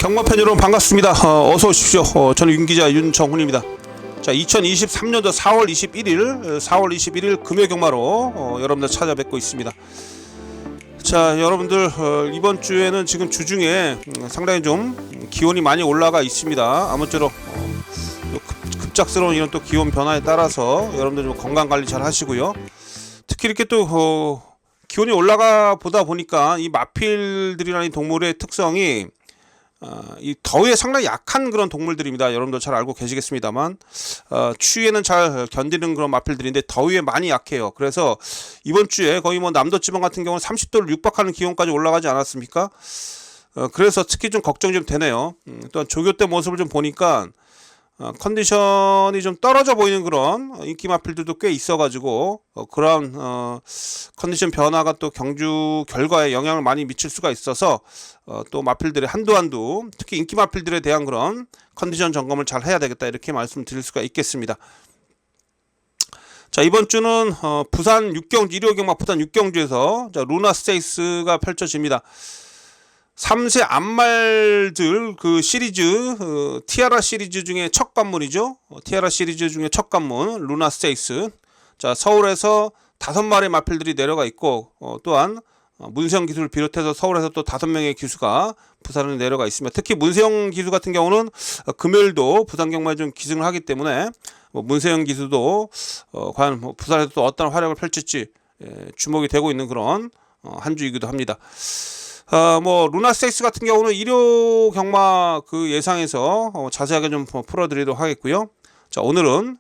경마팬 여러분 반갑습니다. 어서 오십시오. 저는 윤기자 윤정훈입니다. 자, 2023년도 4월 21일 금요 경마로 여러분들 찾아뵙고 있습니다. 자, 여러분들 이번 주에는 지금 주중에 상당히 좀 기온이 많이 올라가 있습니다. 아무쪼록 급작스러운 이런 또 기온 변화에 따라서 여러분들 좀 건강 관리 잘 하시고요. 특히 이렇게 또 기온이 올라가 보다 보니까 이 마필들이라는 동물의 특성이 이 더위에 상당히 약한 그런 동물들입니다. 여러분들 잘 알고 계시겠습니다만 추위에는 잘 견디는 그런 마필들인데 더위에 많이 약해요. 그래서 이번 주에 거의 뭐 남도지방 같은 경우는 30도를 육박하는 기온까지 올라가지 않았습니까? 그래서 특히 좀 걱정이 좀 되네요. 또한 조교 때 모습을 좀 보니까 컨디션이 좀 떨어져 보이는 그런 인기 마필들도 꽤 있어가지고 그런 컨디션 변화가 또 경주 결과에 영향을 많이 미칠 수가 있어서 또 마필들의 한두 특히 인기 마필들에 대한 그런 컨디션 점검을 잘 해야 되겠다 이렇게 말씀드릴 수가 있겠습니다. 자, 이번 주는 부산 6경주 일요 경마 부산 6경주에서 루나 스테이크스가 펼쳐집니다. 3세 암말들 그 시리즈 티아라 시리즈 중에 첫 관문이죠. 티아라 시리즈 중에 첫 관문 루나 스테이크스. 자, 서울에서 5마리 마필들이 내려가 있고 또한 문세영 기수를 비롯해서 서울에서 또 5명의 기수가 부산에 내려가 있습니다. 특히 문세영 기수 같은 경우는 금요일도 부산 경마에 좀 기승을 하기 때문에 문세영 기수도 과연 부산에서 또 어떤 활약을 펼칠지 주목이 되고 있는 그런 한 주이기도 합니다. 루나 스테이크스 같은 경우는 일요 경마 그 예상에서 자세하게 좀 풀어드리도록 하겠고요. 자, 오늘은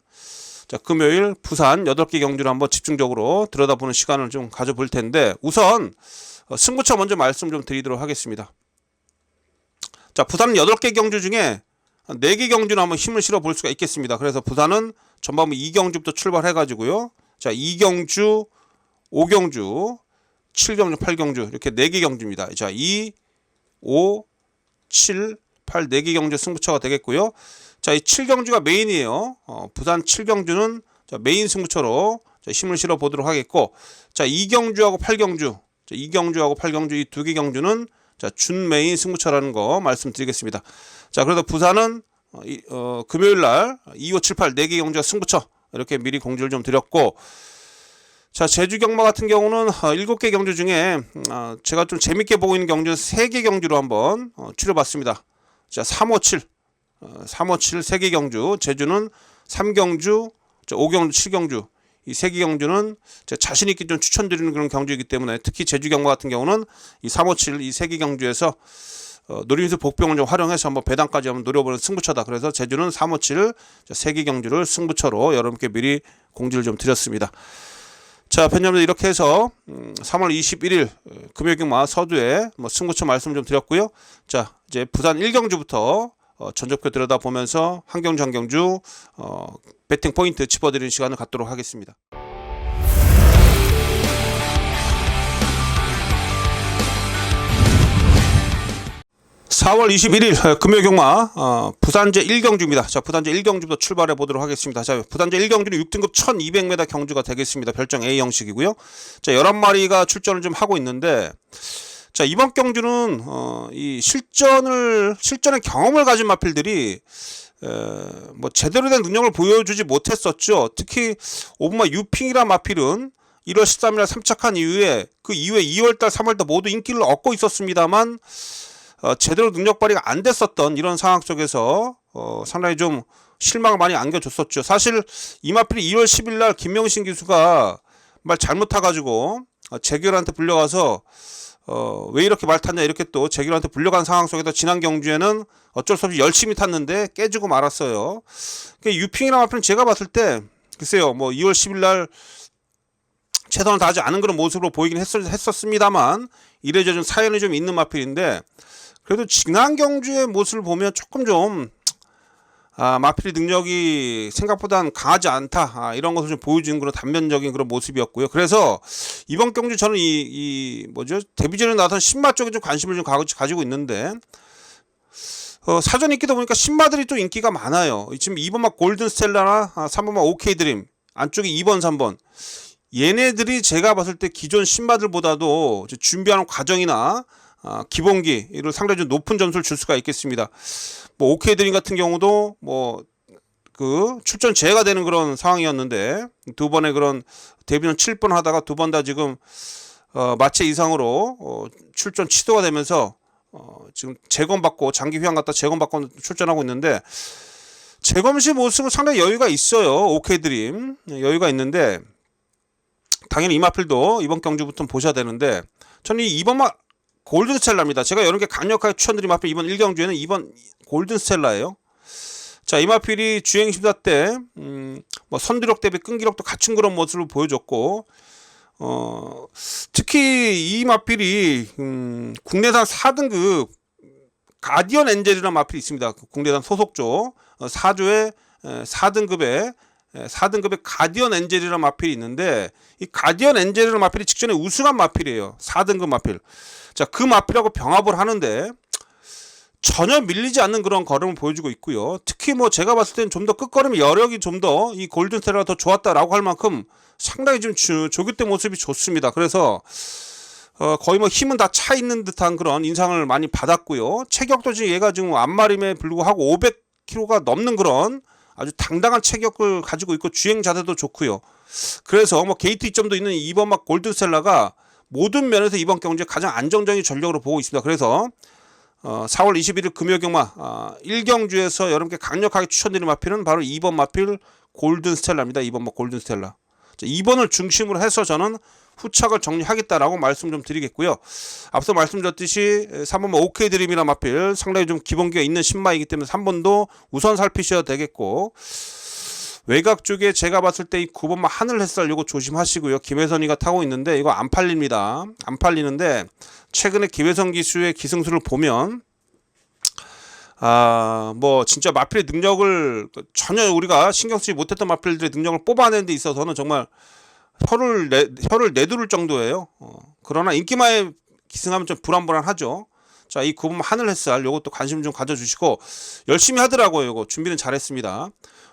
금요일 부산 8개 경주를 한번 집중적으로 들여다보는 시간을 좀 가져볼 텐데 우선 승부처 먼저 말씀 좀 드리도록 하겠습니다. 자, 부산 8개 경주 중에 4개 경주는 한번 힘을 실어 볼 수가 있겠습니다. 그래서 부산은 전반부 2경주부터 출발해 가지고요. 자, 2경주, 5경주, 7경주, 8경주 이렇게 4개 경주입니다. 자, 2, 5, 7, 8 4개 경주 승부처가 되겠고요. 자, 이 7경주가 메인이에요. 부산 7경주는 메인 승부처로 힘을 실어 보도록 하겠고, 자, 2경주하고 8경주, 2경주하고 8경주 이 2개 경주는 준 메인 승부처라는 거 말씀드리겠습니다. 자, 그래서 부산은 금요일 날 2, 5, 7, 8 4개 경주가 승부처 이렇게 미리 공지를 좀 드렸고, 자, 제주 경마 같은 경우는 7개 경주 중에 제가 좀 재밌게 보고 있는 경주는 3개 경주로 한번 추려봤습니다. 자, 357 3개 경주, 제주는 3경주, 5경주, 7경주 이 3개 경주는 자신있게 좀 추천드리는 그런 경주이기 때문에 특히 제주 경마 같은 경우는 이 357 이 3개 경주에서 노림수 복병을 좀 활용해서 한번 배당까지 한번 노려보는 승부처다. 그래서 제주는 357 3개 경주를 승부처로 여러분께 미리 공지를 좀 드렸습니다. 자, 팬여러분들 이렇게 해서 3월 21일 금요 경마 서두에 승부처 말씀 좀 드렸고요. 자, 이제 부산 1경주부터 전적표 들여다보면서 한 경주 배팅 포인트 짚어드리는 시간을 갖도록 하겠습니다. (4월 21일) 금요 경마 부산제 1경주입니다. 자, 부산제 1경주부터 출발해 보도록 하겠습니다. 자, 부산제 1경주는 6등급 1200m 경주가 되겠습니다. 별정 A 형식이고요. 자, 11마리가 출전을 좀 하고 있는데, 자, 이번 경주는 이 실전의 경험을 가진 마필들이 제대로 된 능력을 보여주지 못했었죠. 특히 오브마 유핑이란 마필은 1월 13일 3착한 이후에 그 이후에 2월달 3월달 모두 인기를 얻고 있었습니다만 제대로 능력 발휘가 안 됐었던 이런 상황 속에서 상당히 좀 실망을 많이 안겨줬었죠. 사실 이 마필이 2월 10일 날 김명신 기수가 말 잘못 타가지고 재결한테 불려가서 왜 이렇게 말 탔냐 이렇게 또 재결한테 불려간 상황 속에서 지난 경주에는 어쩔 수 없이 열심히 탔는데 깨지고 말았어요. 유핑이나 마필은 제가 봤을 때 글쎄요 2월 10일 날 최선을 다하지 않은 그런 모습으로 보이긴 했었습니다만 이래저래 좀 사연이 좀 있는 마필인데 그래도 지난 경주의 모습을 보면 조금 좀 마필의 능력이 생각보다는 강하지 않다 이런 것을 좀 보여주는 그런 단면적인 그런 모습이었고요. 그래서 이번 경주 저는 데뷔전에 나왔던 신마 쪽에 좀 관심을 좀 가지고 있는데 사전 인기도 보니까 신마들이 또 인기가 많아요. 지금 2번마 골든 스텔라나 3번마 OK 드림 안쪽에 2번 3번 얘네들이 제가 봤을 때 기존 신마들보다도 준비하는 과정이나 기본기를 상당히 좀 높은 점수를 줄 수가 있겠습니다. 뭐 OK 드림 같은 경우도 뭐 그 출전 제외가 되는 그런 상황이었는데 두 번의 그런 데뷔는 7번 하다가 두 번 다 지금 마체 이상으로 출전 취소가 되면서 지금 재검받고 장기 휴양 갔다 재검받고 출전하고 있는데 재검 시 모습은 상당히 여유가 있어요. OK 드림 여유가 있는데 당연히 이마필도 이번 경주부터 보셔야 되는데 저는 이번 골든 스텔라입니다. 제가 여러 개 강력하게 추천드린 마필 이번 1경주에는 이번 골든 스텔라예요. 자, 이마필이 주행 심사 때 뭐 선두력 대비 끈기력도 갖춘 그런 모습을 보여줬고 특히 이 마필이 국내산 4등급 가디언 엔젤이라는 마필이 있습니다. 국내산 소속조 4조의 4등급의 가디언 엔젤이라는 마필이 있는데 이 가디언 엔젤이라는 마필이 직전에 우승한 마필이에요. 4등급 마필. 자, 그 마필하고 병합을 하는데 전혀 밀리지 않는 그런 걸음을 보여주고 있고요. 특히 뭐 제가 봤을 때는 좀 더 끝걸음의 여력이 좀 더 이 골든 스텔라가 더 좋았다라고 할 만큼 상당히 좀 조규태 모습이 좋습니다. 그래서 거의 뭐 힘은 다 차 있는 듯한 그런 인상을 많이 받았고요. 체격도 지금 얘가 지금 앞마림에 불구하고 500kg가 넘는 그런 아주 당당한 체격을 가지고 있고 주행 자세도 좋고요. 그래서 뭐 게이트 이점도 있는 이번 막 골든 스텔라가 모든 면에서 이번 경주에 가장 안정적인 전력으로 보고 있습니다. 그래서 4월 21일 금요 경마 1경주에서 여러분께 강력하게 추천드리는 마필은 바로 2번 마필 골든 스텔라입니다. 2번 골든 스텔라. 자, 2번을 중심으로 해서 저는 후착을 정리하겠다라고 말씀 좀 드리겠고요. 앞서 말씀드렸듯이 3번 OK 드림이라는 마필 상당히 좀 기본기가 있는 신마이기 때문에 3번도 우선 살피셔야 되겠고 외곽 쪽에 제가 봤을 때 이 9번 하늘 햇살 요거 조심하시고요. 김혜선이가 타고 있는데 이거 안 팔립니다. 안 팔리는데 최근에 김혜선 기수의 기승수를 보면 뭐 진짜 마필의 능력을 전혀 우리가 신경 쓰지 못했던 마필들의 능력을 뽑아내는 데 있어서는 정말 혀를 내두를 정도예요. 그러나 인기마에 기승하면 좀 불안불안하죠. 자, 이 9번 하늘 햇살 요것도 관심 좀 가져주시고 열심히 하더라고요. 요거 준비는 잘했습니다.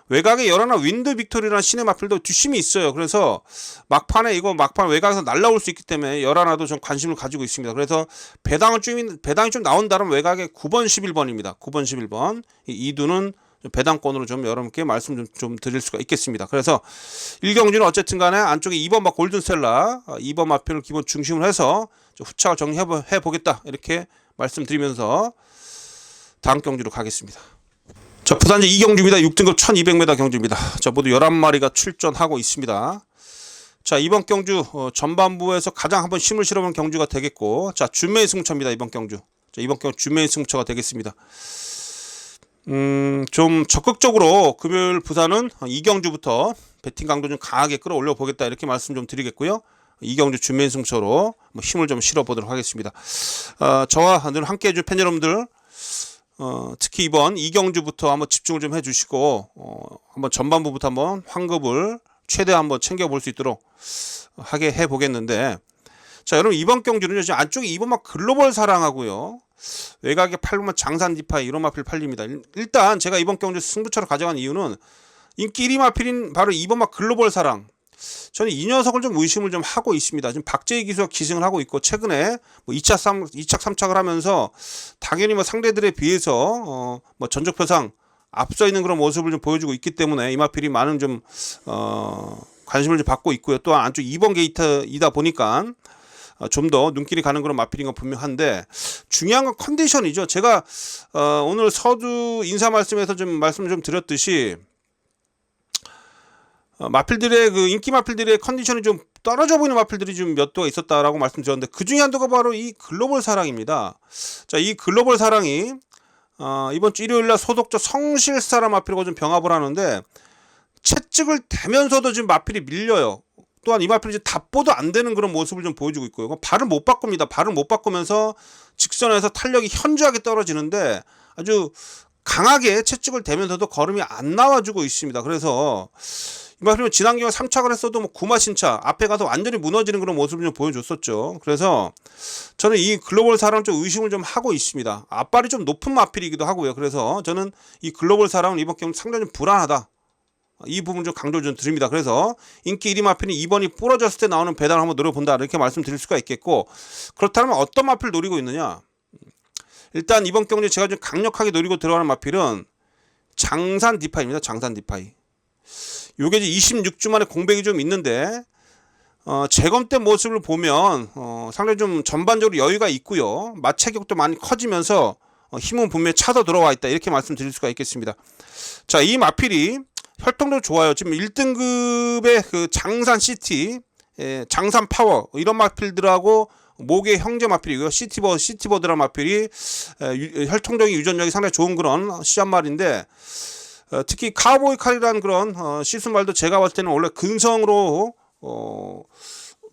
외곽에 열하나 윈드 빅토리라는 신의 마필도 뒷심이 있어요. 그래서 막판 외곽에서 날라올 수 있기 때문에 열하나도 좀 관심을 가지고 있습니다. 그래서 배당이 좀 나온다면 외곽에 9번 11번입니다. 9번 11번 이 두는 배당권으로 좀 여러분께 말씀 좀 드릴 수가 있겠습니다. 그래서 1경주는 어쨌든 간에 안쪽에 2번 막 골든 스텔라 2번 마필을 기본 중심으로 해서 후착을 정리해 보겠다 이렇게 말씀드리면서 다음 경주로 가겠습니다. 자, 부산제 2경주입니다. 6등급 1200m 경주입니다. 자, 모두 11마리가 출전하고 있습니다. 자, 이번 경주 전반부에서 가장 한번 힘을 실어본 경주가 되겠고 자, 준매의 승차입니다. 이번 경주. 자, 이번 경주 준매의 승차가 되겠습니다. 좀 적극적으로 금요일 부산은 2경주부터 배팅 강도 좀 강하게 끌어올려 보겠다 이렇게 말씀 좀 드리겠고요. 2경주 준매의 승차로 힘을 좀 실어보도록 하겠습니다. 저와 늘 함께 해줄 팬 여러분들 특히 이번 2경주부터 한번 집중을 좀 해주시고 한번 전반부부터 한번 환급을 최대 한번 챙겨볼 수 있도록 하게 해보겠는데 자, 여러분 이번 경주는 지금 안쪽에 2번 막 글로벌 사랑하고요. 외곽에 8번 장산 디파이 이런 마필 팔립니다. 일단 제가 이번 경주 승부처로 가져간 이유는 인기 1위 마필인 바로 2번 막 글로벌 사랑. 저는 이 녀석을 좀 의심을 좀 하고 있습니다. 지금 박재희 기수가 기승을 하고 있고 최근에 뭐 2착 3착을 하면서 당연히 뭐 상대들에 비해서 뭐 전적표상 앞서 있는 그런 모습을 좀 보여주고 있기 때문에 이마필이 많은 좀 관심을 좀 받고 있고요. 또한 안쪽 2번 게이트이다 보니까 좀 더 눈길이 가는 그런 마필인 건 분명한데 중요한 건 컨디션이죠. 제가 오늘 서두 인사 말씀에서 좀 말씀을 좀 드렸듯이 마필들의 그 인기 마필들의 컨디션이 좀 떨어져 보이는 마필들이 좀 몇 도가 있었다라고 말씀드렸는데 그 중에 한도가 바로 이 글로벌 사랑입니다. 자, 이 글로벌 사랑이 이번 주 일요일날 소속적 성실사라 마필과 좀 병합을 하는데 채찍을 대면서도 지금 마필이 밀려요. 또한 이 마필이 이제 답보도 안 되는 그런 모습을 좀 보여주고 있고요. 발을 못 바꿉니다. 발을 못 바꾸면서 직선에서 탄력이 현저하게 떨어지는데 아주 강하게 채찍을 대면서도 걸음이 안 나와주고 있습니다. 그래서 이 마필은 지난 경기에 3착을 했어도 뭐 구마신차 앞에 가서 완전히 무너지는 그런 모습을 좀 보여줬었죠. 그래서 저는 이 글로벌 사랑 좀 의심을 좀 하고 있습니다. 앞발이 좀 높은 마필이기도 하고요. 그래서 저는 이 글로벌 사랑은 이번 경기 상당히 좀 불안하다. 이 부분 좀 강조 좀 드립니다. 그래서 인기 1위 마필은 2번이 부러졌을 때 나오는 배당을 한번 노려본다 이렇게 말씀드릴 수가 있겠고, 그렇다면 어떤 마필을 노리고 있느냐. 일단 이번 경주에 제가 좀 강력하게 노리고 들어가는 마필은 장산 디파이입니다. 장산 디파이. 요게 이제 26주 만에 공백이 좀 있는데 재검 때 모습을 보면 상당히 좀 전반적으로 여유가 있고요. 마체격도 많이 커지면서 힘은 분명히 차서 들어와 있다 이렇게 말씀드릴 수가 있겠습니다. 자, 이 마필이 활동도 좋아요. 지금 1등급의 그 장산 시티, 장산 파워 이런 마필들하고 목의 형제 마필이고요. 시티버드란 마필이 혈통적인 유전력이 상당히 좋은 그런 씨앗말인데, 특히 카우보이 칼이라는 그런 시스말도 제가 봤을 때는 원래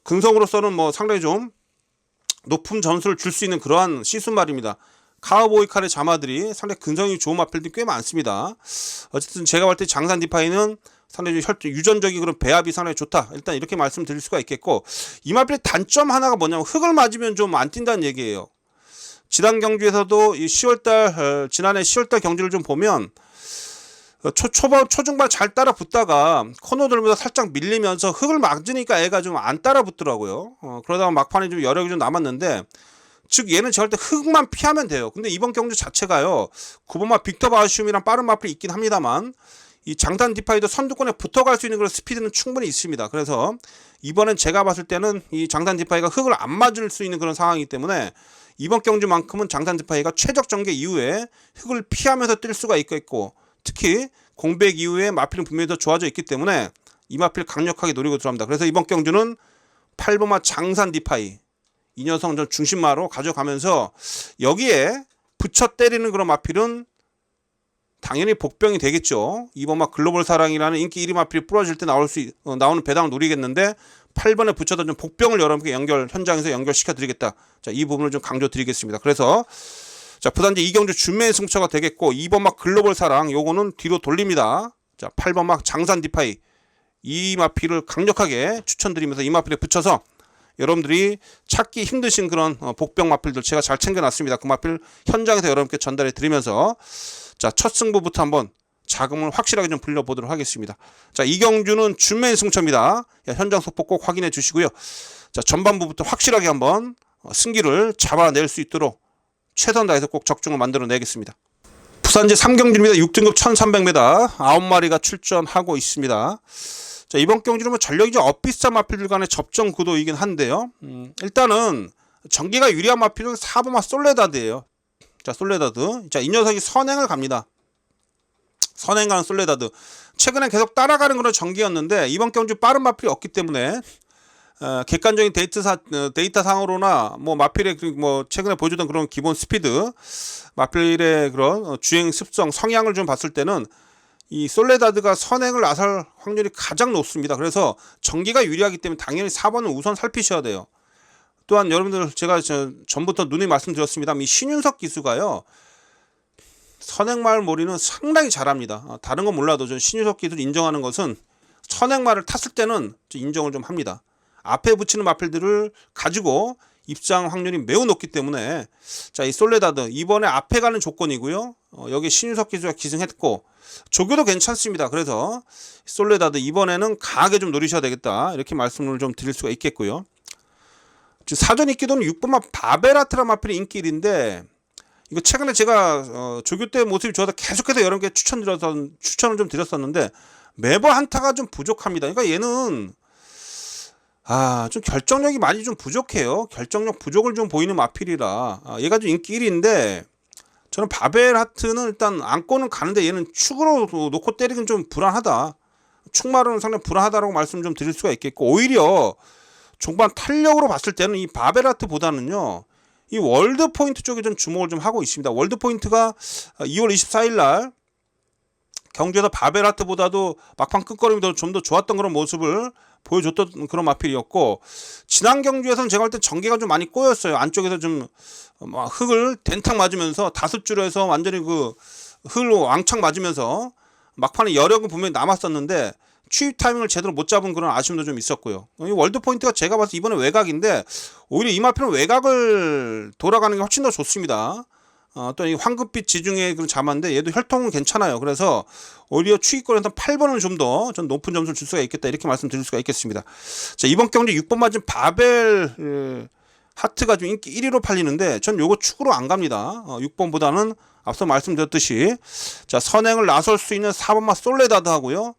근성으로서는 뭐 상당히 좀 높은 점수를 줄 수 있는 그러한 시스말입니다. 카우보이 칼의 자마들이 상당히 근성이 좋은 마필들이 꽤 많습니다. 어쨌든 제가 볼 때 장산 디파이는 상당히 유전적인 그런 배합이 상당히 좋다. 일단 이렇게 말씀드릴 수가 있겠고, 이 마필의 단점 하나가 뭐냐면 흙을 맞으면 좀 안 뛴다는 얘기예요. 지난 경주에서도 이 10월달 지난해 10월달 경주를 좀 보면 초중반 잘 따라 붙다가 코너 돌면서 살짝 밀리면서 흙을 맞으니까 애가 좀 안 따라 붙더라고요. 그러다가 막판에 좀 여력이 좀 남았는데, 즉 얘는 제가 볼 때 흙만 피하면 돼요. 근데 이번 경주 자체가요, 9번마 빅터 바시움이랑 빠른 마필이 있긴 합니다만 이 장산 디파이도 선두권에 붙어갈 수 있는 그런 스피드는 충분히 있습니다. 그래서 이번엔 제가 봤을 때는 이 장산 디파이가 흙을 안 맞을 수 있는 그런 상황이기 때문에 이번 경주만큼은 장산 디파이가 최적 전개 이후에 흙을 피하면서 뛸 수가 있겠고, 특히 공백 이후에 마필은 분명히 더 좋아져 있기 때문에 이 마필 강력하게 노리고 들어갑니다. 그래서 이번 경주는 8번마 장산 디파이 이 녀석 좀 중심마로 가져가면서 여기에 붙여 때리는 그런 마필은 당연히 복병이 되겠죠. 2번마 글로벌 사랑이라는 인기 1위 마필이 부러질 때 나오는 배당을 노리겠는데 8번에 붙여서 좀 복병을 여러분께 현장에서 연결시켜 드리겠다. 자, 이 부분을 좀 강조 드리겠습니다. 그래서 자, 부산제 이경주 준매의 승차가 되겠고, 2번막 글로벌 사랑 요거는 뒤로 돌립니다. 자, 8번막 장산 디파이 이 마필을 강력하게 추천드리면서 이 마필에 붙여서 여러분들이 찾기 힘드신 그런 복병 마필들 제가 잘 챙겨놨습니다. 그 마필 현장에서 여러분께 전달해 드리면서 자, 첫 승부부터 한번 자금을 확실하게 좀 불려보도록 하겠습니다. 자, 이경주는 준매의 승차입니다. 현장 속보 꼭 확인해 주시고요. 자, 전반부부터 확실하게 한번 승기를 잡아낼 수 있도록 최선 다해서 꼭 적중을 만들어 내겠습니다. 부산제 3경주입니다. 6등급 1300m 9마리가 출전하고 있습니다. 자, 이번 경주는 뭐 전력이 좀 엇비슷한 마필들 간의 접전 구도이긴 한데요. 일단은 전기가 유리한 마필은 4번마 솔레다드예요. 자, 솔레다드. 자, 이 녀석이 선행을 갑니다. 선행 가는 솔레다드. 최근에 계속 따라가는 그런 전기였는데 이번 경주 빠른 마필이 없기 때문에 객관적인 데이터상으로나 뭐 마필의 뭐 최근에 보여주던 그런 기본 스피드, 마필의 그런 주행 습성, 성향을 좀 봤을 때는 이 솔레다드가 선행을 나설 확률이 가장 높습니다. 그래서 전기가 유리하기 때문에 당연히 4번은 우선 살피셔야 돼요. 또한 여러분들 제가 전부터 누누이 말씀드렸습니다. 이 신윤석 기수가요, 선행말 몰이는 상당히 잘합니다. 다른 건 몰라도 저 신윤석 기수 인정하는 것은 선행말을 탔을 때는 인정을 좀 합니다. 앞에 붙이는 마필들을 가지고 입장 확률이 매우 높기 때문에 자, 이 솔레다드 이번에 앞에 가는 조건이고요. 여기 신유석 기수가 기승했고 조교도 괜찮습니다. 그래서 솔레다드 이번에는 강하게 좀 노리셔야 되겠다 이렇게 말씀을 좀 드릴 수가 있겠고요. 사전 인기도는 6번마 바베라트라 마필이 인기 1인데 이거 최근에 제가 조교 때 모습이 좋아서 계속해서 여러분께 추천을 좀 드렸었는데 매번 한타가 좀 부족합니다. 그러니까 얘는 좀 결정력이 많이 좀 부족해요. 결정력 부족을 좀 보이는 마필이라 얘가 좀 인기 1위인데 저는 바벨하트는 일단 안고는 가는데 얘는 축으로 놓고 때리긴 좀 불안하다. 축마로는 상당히 불안하다라고 말씀 좀 드릴 수가 있겠고, 오히려 종반 탄력으로 봤을 때는 이 바벨하트보다는요 이 월드 포인트 쪽에 좀 주목을 좀 하고 있습니다. 월드 포인트가 2월 24일 날 경주에서 바벨하트보다도 막판 끝걸음이 좀 더 좋았던 그런 모습을 보여줬던 그런 마필이었고, 지난 경주에서는 제가 볼 때 전개가 좀 많이 꼬였어요. 안쪽에서 좀 흙을 덴탕 맞으면서 다섯줄로 해서 완전히 그 흙을 왕창 맞으면서 막판에 여력은 분명히 남았었는데 취입 타이밍을 제대로 못 잡은 그런 아쉬움도 좀 있었고요. 이 월드 포인트가 제가 봐서 이번에 외곽인데 오히려 이 마필은 외곽을 돌아가는 게 훨씬 더 좋습니다. 또 이 황급빛 지중해 그런 자마인데 얘도 혈통은 괜찮아요. 그래서 오히려 추기권에서 8번은 좀 더 전 높은 점수를 줄 수가 있겠다 이렇게 말씀드릴 수가 있겠습니다. 자, 이번 경주 6번 맞은 바벨 하트가 좀 인기 1위로 팔리는데 전 요거 축으로 안 갑니다. 6번보다는 앞서 말씀드렸듯이 자, 선행을 나설 수 있는 4번마 솔레다드 하고요.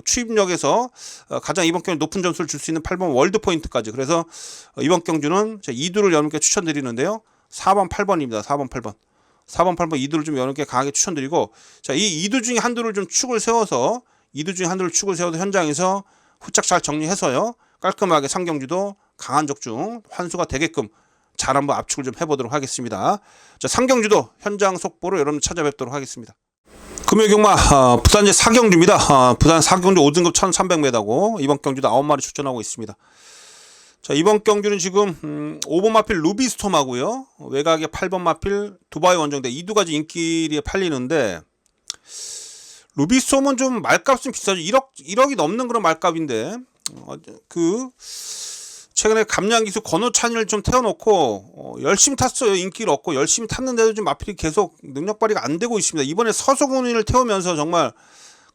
추입력에서 가장 이번 경주 높은 점수를 줄 수 있는 8번 월드 포인트까지. 그래서 이번 경주는 2두를 여러분께 추천드리는데요. 4번 8번입니다. 4번 8번 2두를 좀 여러분께 강하게 추천드리고, 자, 이 2두 중에 한두를 좀 축을 세워서 2두 중에 한두를 축을 세워서 현장에서 후짝 잘 정리해서요 깔끔하게 상경주도 강한 적중 환수가 되게끔 잘 한번 압축을 좀 해보도록 하겠습니다. 자, 상경주도 현장 속보로 여러분 찾아뵙도록 하겠습니다. 금요 경마 부산제 4경주입니다. 부산 4경주 5등급 1300m고 이번 경주도 9마리 출전하고 있습니다. 자, 이번 경주는 지금 5번 마필 루비스톰하고요 외곽에 8번 마필 두바이 원정대 이 두 가지 인기리에 팔리는데, 루비스톰은 좀 말값 좀 비싸죠. 1억이 넘는 그런 말값인데 최근에 감량기수 건호찬이를 좀 태워놓고 열심히 탔어요. 인기를 얻고 열심히 탔는데도 좀 마필이 계속 능력 발휘가 안 되고 있습니다. 이번에 서소군인을 태우면서 정말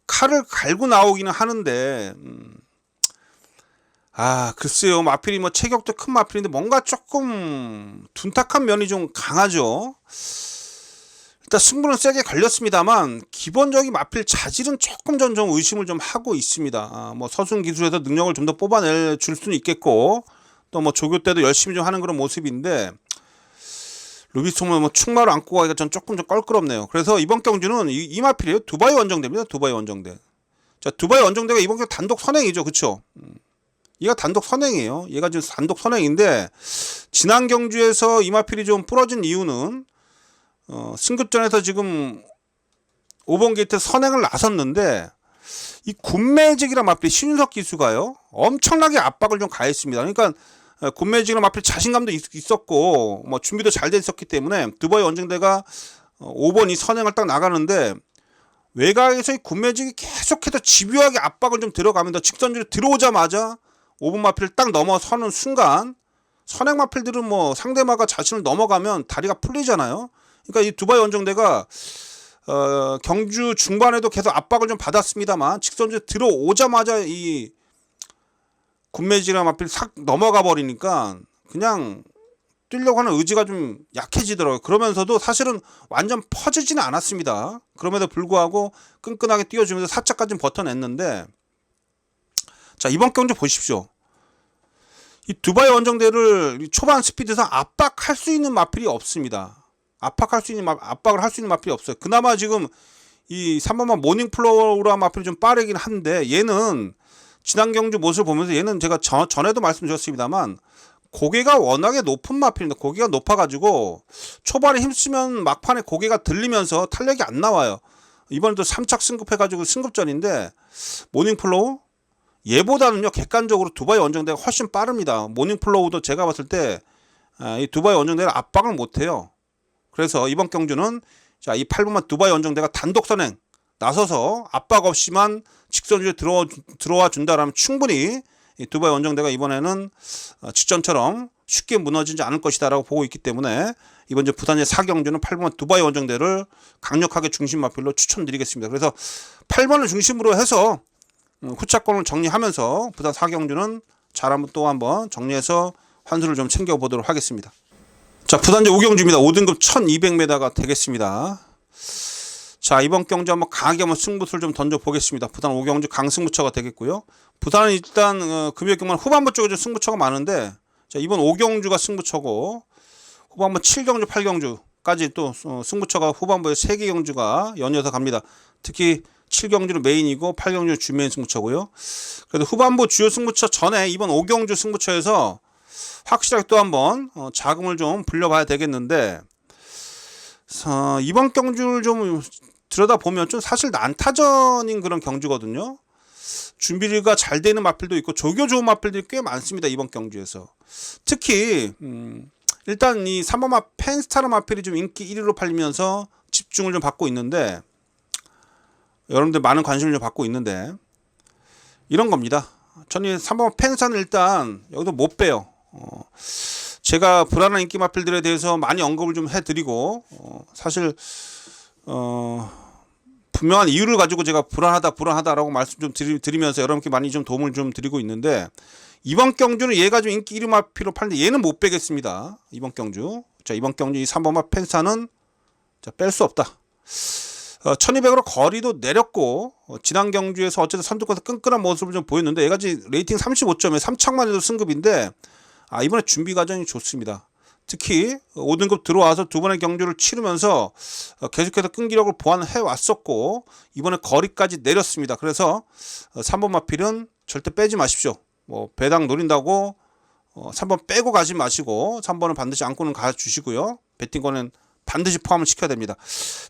칼을 갈고 나오기는 하는데 글쎄요, 마필이 뭐 체격도 큰 마필인데 뭔가 조금 둔탁한 면이 좀 강하죠. 일단 승부는 세게 걸렸습니다만 기본적인 마필 자질은 조금 전 좀 의심을 좀 하고 있습니다. 뭐 서순 기술에서 능력을 좀 더 뽑아낼 줄 수는 있겠고, 또 뭐 조교 때도 열심히 좀 하는 그런 모습인데 루비스톰은 뭐 충마로 안고 가기가 전 조금 좀 껄끄럽네요. 그래서 이번 경주는 이 마필이에요. 두바이 원정대입니다. 두바이 원정대. 자, 두바이 원정대가 이번 경주 단독 선행이죠, 그렇죠? 얘가 단독 선행이에요. 얘가 지금 단독 선행인데 지난 경주에서 이 마필이 좀 부러진 이유는 승급전에서 지금 5번 게이트 선행을 나섰는데 이 군매직이란 마필 신윤석 기수가요 엄청나게 압박을 좀 가했습니다. 그러니까 군매직이란 마필 자신감도 있었고 뭐 준비도 잘 돼 있었기 때문에 두바이 원정대가 5번 이 선행을 딱 나가는데 외곽에서 이 군매직이 계속해서 집요하게 압박을 좀 들어가면서 직선주로 들어오자마자 5번 마필을 딱 넘어서는 순간 선행 마필들은 뭐 상대마가 자신을 넘어가면 다리가 풀리잖아요. 그러니까 이 두바이 원정대가 경주 중반에도 계속 압박을 좀 받았습니다만 직선주에 들어오자마자 이 군매지랑 마필 싹 넘어가 버리니까 그냥 뛰려고 하는 의지가 좀 약해지더라고요. 그러면서도 사실은 완전 퍼지지는 않았습니다. 그럼에도 불구하고 끈끈하게 뛰어주면서 4차까지는 버텨냈는데, 자, 이번 경주 보십시오. 이 두바이 원정대를 초반 스피드상 압박할 수 있는 마필이 없습니다. 압박을 할 수 있는 마필이 없어요. 그나마 지금 이 3번만 모닝플로우라 마필이 좀 빠르긴 한데 얘는 지난 경주 모습을 보면서 얘는 제가 전에도 말씀드렸습니다만 고개가 워낙에 높은 마필인데 고개가 높아가지고 초반에 힘쓰면 막판에 고개가 들리면서 탄력이 안 나와요. 이번에도 3착 승급해가지고 승급전인데 모닝플로우 얘보다는요 객관적으로 두바이 원정대가 훨씬 빠릅니다. 모닝플로우도 제가 봤을 때 이 두바이 원정대를 압박을 못해요. 그래서 이번 경주는 자, 이 8번만 두바이 원정대가 단독 선행 나서서 압박 없이만 직선주에 들어와 준다라면 충분히 이 두바이 원정대가 이번에는 직전처럼 쉽게 무너지지 않을 것이다라고 보고 있기 때문에 이번 주 부산의 4경주는 8번 두바이 원정대를 강력하게 중심 마필로 추천드리겠습니다. 그래서 8번을 중심으로 해서 후차권을 정리하면서 부산 4경주는 잘 한번 정리해서 환수를 좀 챙겨보도록 하겠습니다. 자, 부산제 5경주입니다. 5등급 1200m가 되겠습니다. 자, 이번 경주 한번 강하게 한번 승부수를 좀 던져보겠습니다. 부산 5경주 강승부처가 되겠고요. 부산은 일단 금요 경만 후반부 쪽에 좀 승부처가 많은데, 자, 이번 5경주가 승부처고 후반부 7경주 8경주까지 또 승부처가 후반부에 3개 경주가 연이어서 갑니다. 특히 7경주는 메인이고 8경주는 주메인 승부처고요. 그래도 후반부 주요 승부처 전에 이번 5경주 승부처에서 확실하게 또 한번 자금을 좀 불려봐야 되겠는데, 이번 경주를 좀 들여다보면 좀 사실 난타전인 그런 경주거든요. 준비가 잘 되는 마필도 있고 조교 좋은 마필들이 꽤 많습니다. 이번 경주에서 특히 일단 이 3번마 펜스타르 마필이 좀 인기 1위로 팔리면서 집중을 좀 받고 있는데, 여러분들 많은 관심을 좀 받고 있는데 이런 겁니다. 저는 3번마 펜스타는 일단 여기서 못 빼요. 제가 불안한 인기 마필들에 대해서 많이 언급을 좀 해드리고 사실 분명한 이유를 가지고 제가 불안하다라고 말씀 좀 드리면서 여러분께 많이 좀 도움을 좀 드리고 있는데, 이번 경주는 얘가 좀 인기 1위 마필로 팔는데 얘는 못 빼겠습니다. 이번 경주. 자, 이번 경주 이 3번 마 펜사는 뺄 수 없다. 1200으로 거리도 내렸고 지난 경주에서 어쨌든 선두권에서 끈끈한 모습을 좀 보였는데, 얘가 지금 레이팅 35점에 3착만 해도 승급인데 이번에 준비 과정이 좋습니다. 특히 5등급 들어와서 두 번의 경주를 치르면서 계속해서 끈기력을 보완해 왔었고 이번에 거리까지 내렸습니다. 그래서 3번 마필은 절대 빼지 마십시오. 뭐 배당 노린다고 3번 빼고 가지 마시고 3번은 반드시 안고는 가주시고요. 배팅권은 반드시 포함을 시켜야 됩니다.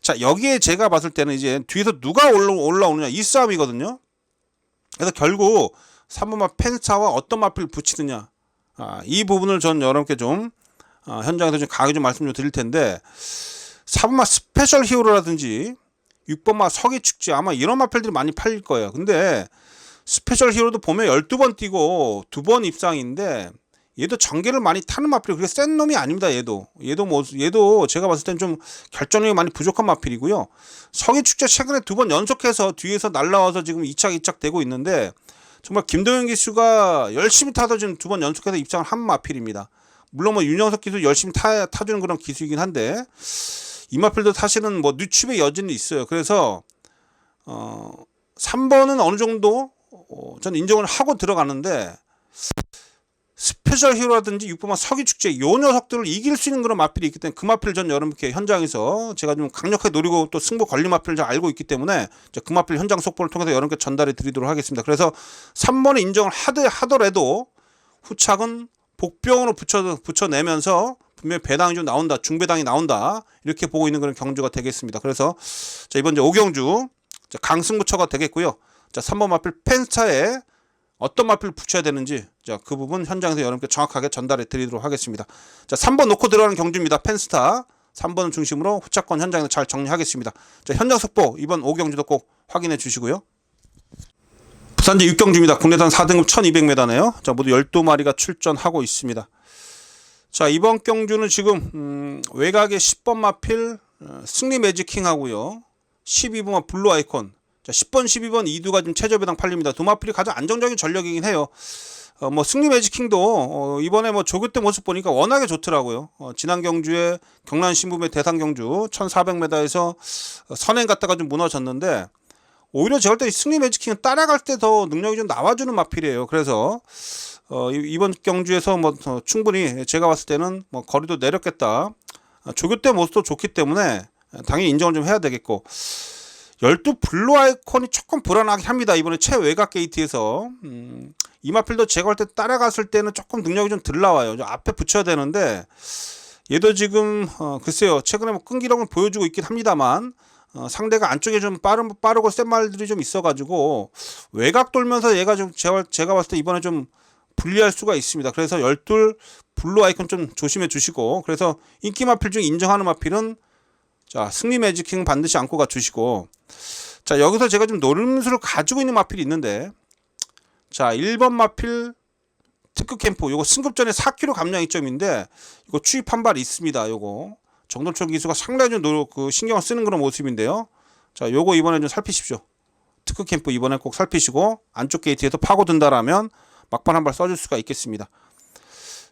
자, 여기에 제가 봤을 때는 이제 뒤에서 누가 올라오느냐 이 싸움이거든요. 그래서 결국 3번마 펜사와 어떤 마필을 붙이느냐, 이 부분을 전 여러분께 좀 현장에서 좀 강하게 좀 말씀 좀 드릴 텐데, 4번마 스페셜 히어로라든지 6번마 서기축제 아마 이런 마필들이 많이 팔릴 거예요. 근데 스페셜 히어로도 보면 12번 뛰고 2번 입상인데 얘도 전개를 많이 타는 마필이 그렇게 센 놈이 아닙니다. 얘도 제가 봤을 땐 좀 결정력이 많이 부족한 마필이고요. 서기축제 최근에 2번 연속해서 뒤에서 날라와서 지금 2착 되고 있는데, 정말 김도현 기수가 열심히 타서 지금 2번 연속해서 입상을 한 마필입니다. 물론 뭐 윤영석 기수 열심히 타주는 그런 기수이긴 한데 이 마필도 사실은 뭐 늦춤의 여지는 있어요. 그래서 3번은 어느 정도 저는 인정을 하고 들어가는데, 스페셜 히어로라든지 6번만 서기축제 요 녀석들을 이길 수 있는 그런 마필이 있기 때문에 그 마필을 전 여러분께 현장에서 제가 좀 강력하게 노리고 또 승부 권리 마필을 잘 알고 있기 때문에 그 마필 현장 속보를 통해서 여러분께 전달해 드리도록 하겠습니다. 그래서 3번에 인정을 하더라도 후착은 복병으로 붙여내면서 분명히 배당이 좀 나온다, 중배당이 나온다, 이렇게 보고 있는 그런 경주가 되겠습니다. 그래서 자, 이번 이제 5경주 강승부처가 되겠고요. 자, 3번 마필 펜스타에 어떤 마필을 붙여야 되는지 그 부분 현장에서 여러분께 정확하게 전달해 드리도록 하겠습니다. 자, 3번 놓고 들어가는 경주입니다. 펜스타 3번을 중심으로 후차권 현장에서 잘 정리하겠습니다. 자, 현장 속보 이번 5경주도 꼭 확인해 주시고요. 부산제 6경주입니다. 국내산 4등급 1200m네요. 자, 모두 12마리가 출전하고 있습니다. 자, 이번 경주는 지금 외곽에 10번 마필 승리 매직킹 하고요. 12번 블루 아이콘, 자, 10번 12번 이두가 지금 최저배당 팔립니다. 두 마필이 가장 안정적인 전력이긴 해요. 뭐 승리 매직킹도 이번에 뭐 조교 때 모습 보니까 워낙에 좋더라고요. 지난 경주에 경남 신부매 대상 경주 1400m에서 선행 갔다가 좀 무너졌는데, 오히려 제가 볼 때 승리 매직킹은 따라갈 때 더 능력이 좀 나와주는 마필이에요. 그래서 이번 경주에서 뭐 충분히 제가 봤을 때는 뭐 거리도 내렸겠다. 조교 때 모습도 좋기 때문에 당연히 인정을 좀 해야 되겠고, 12 블루 아이콘이 조금 불안하긴 합니다. 이번에 최외곽 게이트에서 이 마필도 제가 볼 때 따라갔을 때는 조금 능력이 좀 덜 나와요. 앞에 붙여야 되는데 얘도 지금 글쎄요, 최근에 뭐 끈기력을 보여주고 있긴 합니다만 상대가 안쪽에 좀 빠르고 센 말들이 좀 있어가지고 외곽 돌면서 얘가 좀 제가 봤을 때 이번에 좀 불리할 수가 있습니다. 그래서 12 블루 아이콘 좀 조심해 주시고, 그래서 인기 마필 중 인정하는 마필은 자, 승리 매직킹 반드시 안고 가주시고, 자, 여기서 제가 좀 노림수를 가지고 있는 마필이 있는데, 자, 1번 마필 특급 캠프 요거 승급전에 4kg 감량 이점인데 이거 추입 한 발 있습니다. 요거 정동철 기수가 상당히 좀 신경을 쓰는 그런 모습인데요. 자, 요거 이번에 좀 살피십시오. 특급 캠프 이번에 꼭 살피시고 안쪽 게이트에서 파고든다라면 막판 한 발 써줄 수가 있겠습니다.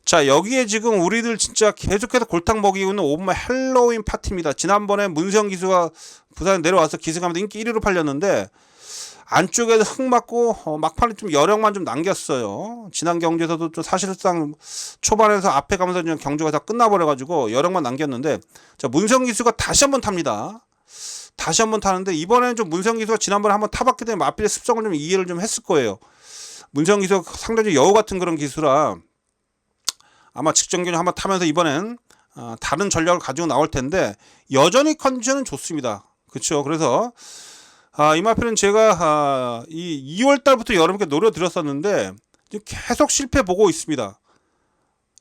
자, 여기에 지금 우리들 진짜 계속해서 골탕 먹이고 있는 5번마 헬로윈 파티입니다. 지난번에 문세영 기수가 부산에 내려와서 기승하면서 인기 1위로 팔렸는데 안쪽에서 흙 맞고 막판에 좀 여력만 좀 남겼어요. 지난 경주에서도 좀 사실상 초반에서 앞에 가면서 그냥 경주가 다 끝나버려가지고 여력만 남겼는데, 자, 문세영 기수가 다시 한번 탑니다. 다시 한번 타는데 이번에는 좀 문세영 기수가 지난번에 한번 타봤기 때문에 마필의 습성을 좀 이해를 좀 했을 거예요. 문세영 기수가 상당히 여우 같은 그런 기수라 아마 직전경주 한번 타면서 이번엔 다른 전략을 가지고 나올 텐데 여전히 컨디션은 좋습니다. 그렇죠. 그래서 이 마필은 제가 이 2월 달부터 여러분께 노려드렸었는데 지금 계속 실패 보고 있습니다.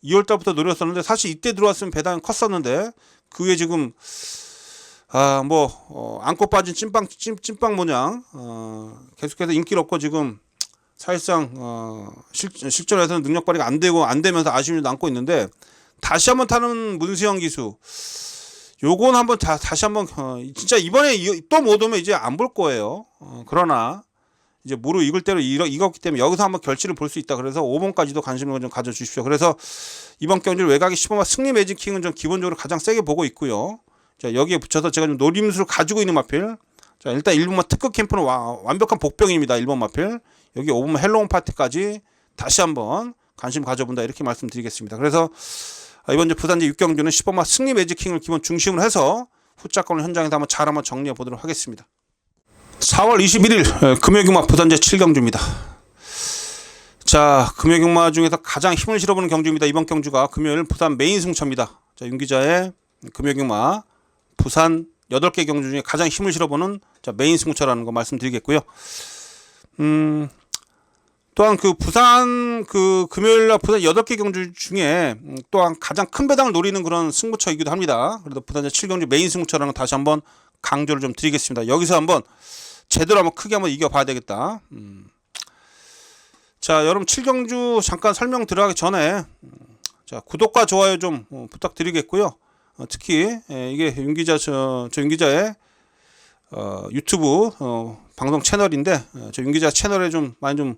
2월 달부터 노렸었는데 사실 이때 들어왔으면 배당이 컸었는데 그 후에 지금 안고 빠진 찐빵 모양 계속해서 인기를 얻고 지금 사실상 실전에서는 능력 발휘가 안 되면서 아쉬움이 남고 있는데, 다시 한번 타는 문수영 기수. 요건 한번 다시 한번 진짜 이번에 또 못 오면 이제 안 볼 거예요. 그러나 이제 무릎 익을 대로 익었기 때문에 여기서 한번 결실을 볼 수 있다. 그래서 5번까지도 관심을 좀 가져주십시오. 그래서 이번 경기를 외곽이 10번마 승리 매직킹은 좀 기본적으로 가장 세게 보고 있고요. 자, 여기에 붙여서 제가 좀 노림수를 가지고 있는 마필. 자, 일단 1번마 특급 캠프는 완벽한 복병입니다. 1번 마필. 여기 5번마 헬로운 파티까지 다시 한번 관심 가져본다. 이렇게 말씀드리겠습니다. 그래서 이번 부산제 6경주는 10번마 승리 매직킹을 기본 중심으로 해서 후자권을 현장에서 한번 정리해 보도록 하겠습니다. 4월 21일 금요일경마 부산제 7경주입니다. 자, 금요일경마 중에서 가장 힘을 실어보는 경주입니다. 이번 경주가 금요일 부산 메인 승차입니다. 자, 윤 기자의 금요일경마 부산 8개 경주 중에 가장 힘을 실어보는 메인 승차라는 거 말씀드리겠고요. 또한 부산 금요일날 부산 8개 경주 중에 또한 가장 큰 배당을 노리는 그런 승부처이기도 합니다. 그래도 부산제 7경주 메인 승부처라는 거 다시 한번 강조를 좀 드리겠습니다. 여기서 한번 제대로 한번 크게 한번 이겨봐야 되겠다. 자, 여러분 7경주 잠깐 설명 들어가기 전에 자, 구독과 좋아요 좀 부탁드리겠고요. 특히 이게 윤 기자의 유튜브 방송 채널인데 저 윤 기자 채널에 좀 많이 좀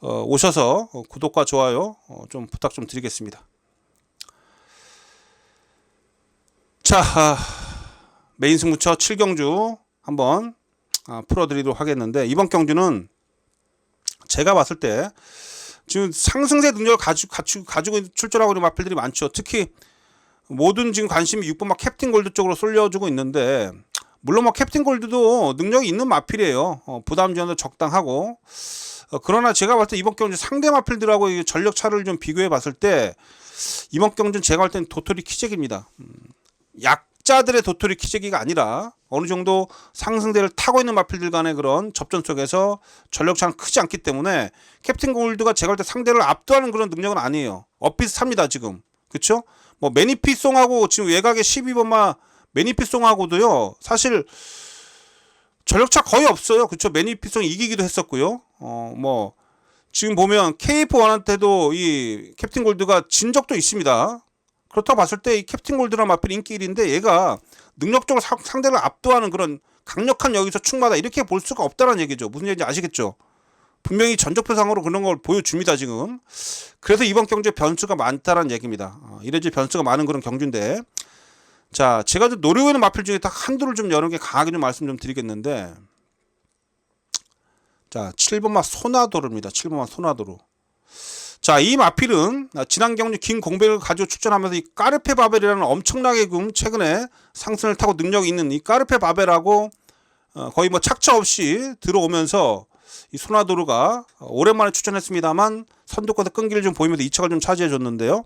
오셔서 구독과 좋아요 좀 부탁 좀 드리겠습니다. 자, 메인 승부처 7경주 한번 풀어드리도록 하겠는데, 이번 경주는 제가 봤을 때 지금 상승세 능력을 가지고 출전하고 있는 마필들이 많죠. 특히 모든 지금 관심이 6번마 캡틴 골드 쪽으로 쏠려주고 있는데, 물론 캡틴 골드도 능력이 있는 마필이에요. 부담 지원도 적당하고. 그러나 제가 봤을 때 이번 경주 상대 마필들하고 전력 차를 좀 비교해 봤을 때 이번 경주는 제가 볼 때는 도토리 키재기입니다. 약자들의 도토리 키재기가 아니라 어느 정도 상승대를 타고 있는 마필들 간의 그런 접전 속에서 전력 차는 크지 않기 때문에 캡틴 골드가 제가 볼 때 상대를 압도하는 그런 능력은 아니에요. 엇비슷합니다 지금. 그쵸? 뭐 매니피송하고 지금 외곽의 12번마 매니피송하고도요 사실 전력차 거의 없어요. 그쵸? 매니피송이 이기기도 했었고요. 뭐 지금 보면 KF1한테도 이 캡틴 골드가 진 적도 있습니다. 그렇다고 봤을 때 이 캡틴 골드란 마필 인기 1인데 얘가 능력적으로 상대를 압도하는 그런 강력한 여기서 충마다 이렇게 볼 수가 없다는 얘기죠. 무슨 얘기인지 아시겠죠? 분명히 전적표상으로 그런 걸 보여줍니다 지금. 그래서 이번 경주에 변수가 많다는 얘기입니다. 이래저래 변수가 많은 그런 경주인데, 자, 제가 좀 노리고 있는 마필 중에 딱 한두를 좀 여러 개 강하게 좀 말씀 좀 드리겠는데, 자, 7번마 소나도르입니다. 7번마 소나도르. 자, 이 마필은 지난 경주 긴 공백을 가지고 출전하면서 이 까르페 바벨이라는 엄청나게 최근에 상승을 타고 능력이 있는 이 까르페 바벨하고 거의 뭐 착차 없이 들어오면서 이 소나도르가 오랜만에 출전했습니다만 선두권에서 끈기를 좀 보이면서 2차를 좀 차지해 줬는데요.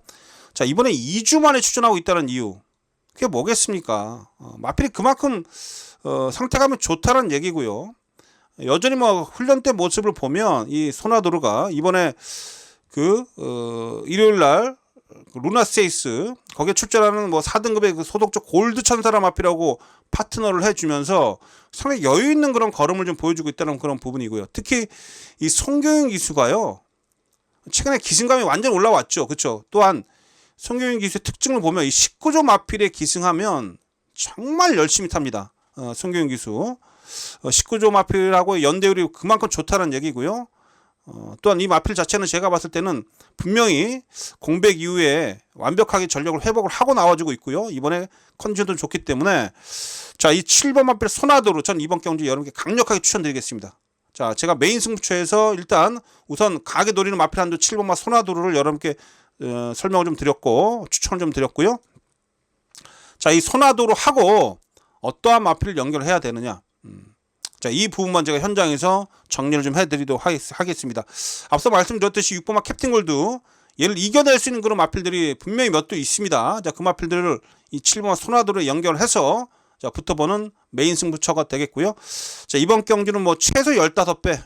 자, 이번에 2주 만에 출전하고 있다는 이유, 그게 뭐겠습니까? 마필이 그만큼 상태감이 좋다는 얘기고요. 여전히 뭐 훈련 때 모습을 보면 이 소나도르가 이번에 일요일날 루나스테이스 거기에 출전하는 뭐 4등급의 소독적 골드 천사라 마필하고 파트너를 해주면서 상당히 여유 있는 그런 걸음을 좀 보여주고 있다는 그런 부분이고요. 특히 이 송교윤 기수가요 최근에 기승감이 완전 올라왔죠. 그렇죠? 또한 송교윤 기수의 특징을 보면 이 19조 마필에 기승하면 정말 열심히 탑니다. 송교윤 기수 19조 마필하고 연대율이 그만큼 좋다는 얘기고요. 또한 이 마필 자체는 제가 봤을 때는 분명히 공백 이후에 완벽하게 전력을 회복을 하고 나와주고 있고요. 이번에 컨디션도 좋기 때문에, 자, 이 7번 마필 소나도르 전 이번 경주 여러분께 강력하게 추천드리겠습니다. 자, 제가 메인 승부처에서 일단 우선 가게 노리는 마필 한두 7번마 소나도르를 여러분께 설명을 좀 드렸고 추천을 좀 드렸고요. 자, 이 소나도르 하고 어떠한 마필을 연결해야 되느냐, 자, 이 부분만 제가 현장에서 정리를 좀 해드리도록 하겠습니다. 앞서 말씀드렸듯이 6번마 캡틴 골드 얘를 이겨낼 수 있는 그런 마필들이 분명히 몇 도 있습니다. 자, 그 마필들을 이 7번마 소나도르에 연결해서 자, 붙어보는 메인 승부처가 되겠고요. 자, 이번 경기는 뭐 최소 15배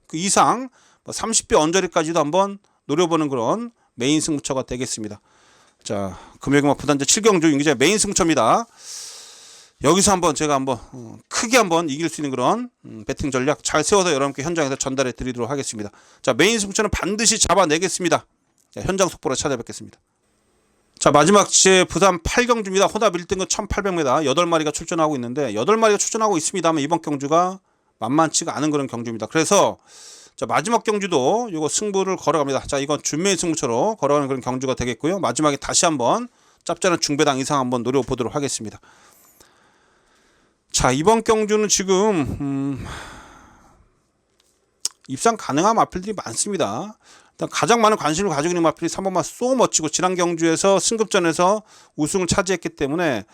그 이상 뭐 30배 언저리까지도 한번 노려보는 그런 메인 승부처가 되겠습니다. 자, 금요일경마 부산제 7경주 윤기자의 메인 승부처입니다. 여기서 한번 제가 한번 크게 한번 이길 수 있는 그런 배팅 전략 잘 세워서 여러분께 현장에서 전달해 드리도록 하겠습니다. 자, 메인 승부처는 반드시 잡아내겠습니다. 자, 현장 속보로 찾아뵙겠습니다. 자, 마지막 제 부산 8경주입니다. 혼합 1등급 1800m 8마리가 출전하고 있는데 8마리가 출전하고 있습니다만 이번 경주가 만만치가 않은 그런 경주입니다. 그래서 자, 마지막 경주도 이거 승부를 걸어갑니다. 자, 이건 준매인 승부처로 걸어가는 그런 경주가 되겠고요. 마지막에 다시 한번 짭짤한 중배당 이상 한번 노려보도록 하겠습니다. 자, 이번 경주는 지금 입상 가능한 마필들이 많습니다. 일단 가장 많은 관심을 가지고 있는 마필이 3번마 쏘 멋지고 지난 경주에서 승급전에서 우승을 차지했기 때문에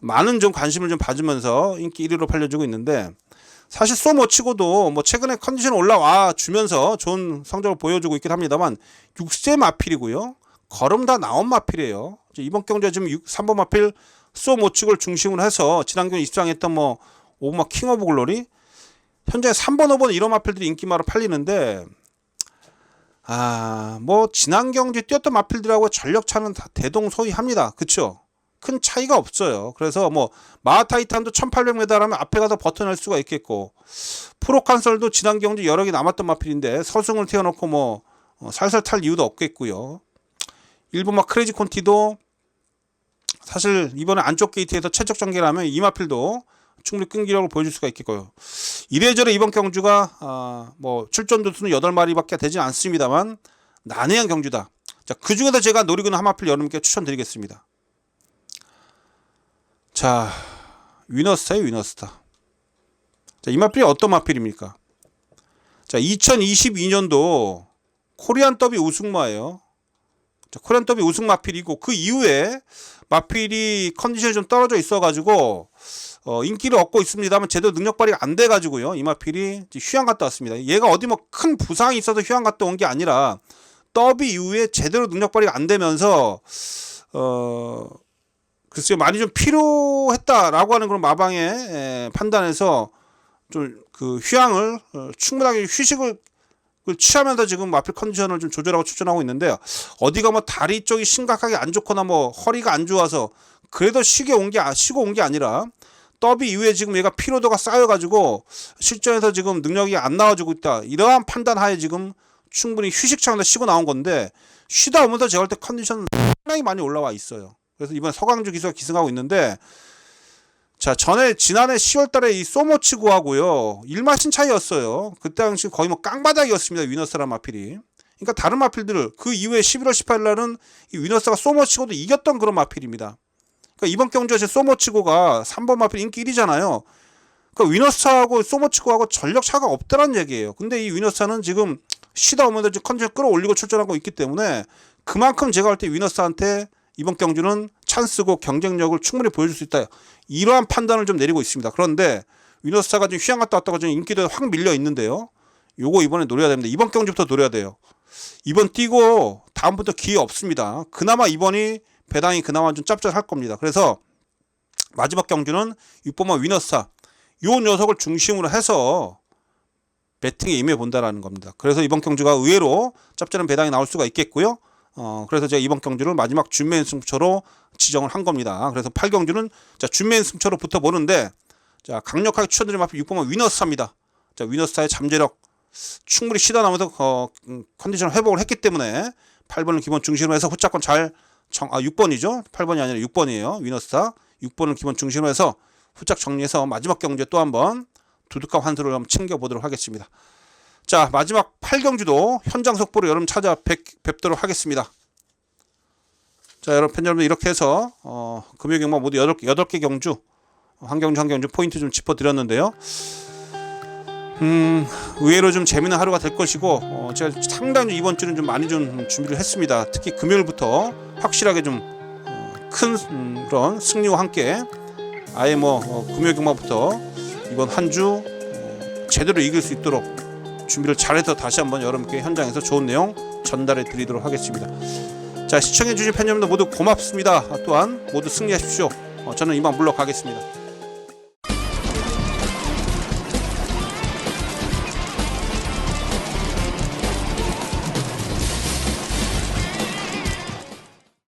많은 좀 관심을 좀 받으면서 인기 1위로 팔려주고 있는데, 사실 쏘 멋지고도 뭐 최근에 컨디션 올라와 주면서 좋은 성적을 보여주고 있긴 합니다만 6세 마필이고요. 걸음 다 나온 마필이에요. 이번 경주에 지금 3번 마필 쏘 멋지고를 중심으로 해서 지난 경주 입상했던 뭐 5번마 킹 오브 글로리, 현재 3번, 5번 이런 마필들이 인기마로 팔리는데, 뭐 지난 경주에 뛰었던 마필들하고 전력 차는 다 대동소이합니다. 그쵸? 큰 차이가 없어요. 그래서 뭐 마하타이탄도 1800m라면 앞에 가서 버텨낼 수가 있겠고, 프로칸설도 지난 경주 여러 개 남았던 마필인데 서승을 태워놓고 뭐 살살 탈 이유도 없겠고요. 일본 막 크레이지 콘티도 사실 이번에 안쪽 게이트에서 최적 전개라면 이 마필도 충분히 끈기력을 보여줄 수가 있겠고요. 이래저래 이번 경주가 뭐 출전 도수는 8마리밖에 되지 않습니다만 난해한 경주다. 자, 그 중에서 제가 노리고 있는 한 마필 여러분께 추천드리겠습니다. 자, 위너스타예요, 위너스타. 자, 이 마필이 어떤 마필입니까? 자, 2022년도 코리안 더비 우승마예요. 자, 코리안 더비 우승 마필이고, 그 이후에 마필이 컨디션이 좀 떨어져 있어가지고 인기를 얻고 있습니다만 제대로 능력 발휘가 안 돼가지고요, 이 마필이 휴양 갔다 왔습니다. 얘가 어디 뭐 큰 부상이 있어서 휴양 갔다 온 게 아니라 더비 이후에 제대로 능력 발휘가 안 되면서 글쎄요, 많이 좀 필요했다라고 하는 그런 마방의 판단에서 좀 그 휴양을 충분하게 휴식을 취하면서 지금 마필 컨디션을 좀 조절하고 출전하고 있는데요. 어디가 뭐 다리 쪽이 심각하게 안 좋거나 뭐 허리가 안 좋아서 그래도 쉬고 온 게 아니라 더비 이후에 지금 얘가 피로도가 쌓여가지고 실전에서 지금 능력이 안 나와주고 있다, 이러한 판단하에 지금 충분히 휴식 차원에서 쉬고 나온 건데, 쉬다 오면서 제가 볼 때 컨디션 상당히 많이 올라와 있어요. 그래서 이번 서강주 기수가 기승하고 있는데, 자, 지난해 10월달에 이 소모치고하고요 1마신 차이였어요. 그때 당시 거의 뭐 깡바닥이었습니다, 위너스란 마필이. 그러니까 다른 마필들을 그 이후에 11월 18일날은 이 위너스가 소모치고도 이겼던 그런 마필입니다. 그러니까 이번 경주에 소모치고가 3번 마필 인기 1위잖아요. 그러니까 위너스하고 소모치고하고 전력 차가 없다는 얘기예요. 근데 이 위너스는 지금 쉬다 오면서 컨디션 끌어올리고 출전하고 있기 때문에 그만큼 제가 할 때 위너스한테 이번 경주는 찬스고 경쟁력을 충분히 보여줄 수 있다, 이러한 판단을 좀 내리고 있습니다. 그런데 위너스가 지금 휴양 갔다 왔다가 지금 인기도 확 밀려 있는데요. 요거 이번에 노려야 됩니다. 이번 경주부터 노려야 돼요. 이번 뛰고 다음부터 기회 없습니다. 그나마 이번이 배당이 그나마 좀 짭짤할 겁니다. 그래서 마지막 경주는 6번마 위너스타 요 녀석을 중심으로 해서 배팅에 임해 본다라는 겁니다. 그래서 이번 경주가 의외로 짭짤한 배당이 나올 수가 있겠고요. 그래서 제가 이번 경주를 마지막 준매인 승부처로 지정을 한 겁니다. 그래서 8경주는 자, 준매인 승부처로 붙어보는데, 자, 강력하게 추천드리는 마필 6번마 위너스타입니다. 자, 위너스타의 잠재력 충분히 쉬다 나면서 컨디션 회복을 했기 때문에 8번을 기본 중심으로 해서 후차권 6번이죠. 8번이 아니라 6번이에요. 위너스타 6번을 기본 중심으로 해서 후짝 정리해서 마지막 경주에 또 한번 두둑한 환수를 한번 챙겨보도록 하겠습니다. 자, 마지막 8경주도 현장 속보로 여러분 찾아뵙도록 하겠습니다. 자, 여러분 팬 여러분, 이렇게 해서 금요 경마 모두 8개 경주, 한 경주 포인트 좀 짚어드렸는데요. 의외로 좀 재미있는 하루가 될 것이고, 제가 상당히 이번 주는 좀 많이 좀 준비를 했습니다. 특히 금요일부터 확실하게 좀 큰 그런 승리와 함께 아예 뭐 금요 경마부터 이번 한 주 제대로 이길 수 있도록 준비를 잘해서 다시 한번 여러분께 현장에서 좋은 내용 전달해 드리도록 하겠습니다. 자, 시청해 주신 팬 여러분들 모두 고맙습니다. 또한 모두 승리하십시오. 저는 이만 물러가겠습니다.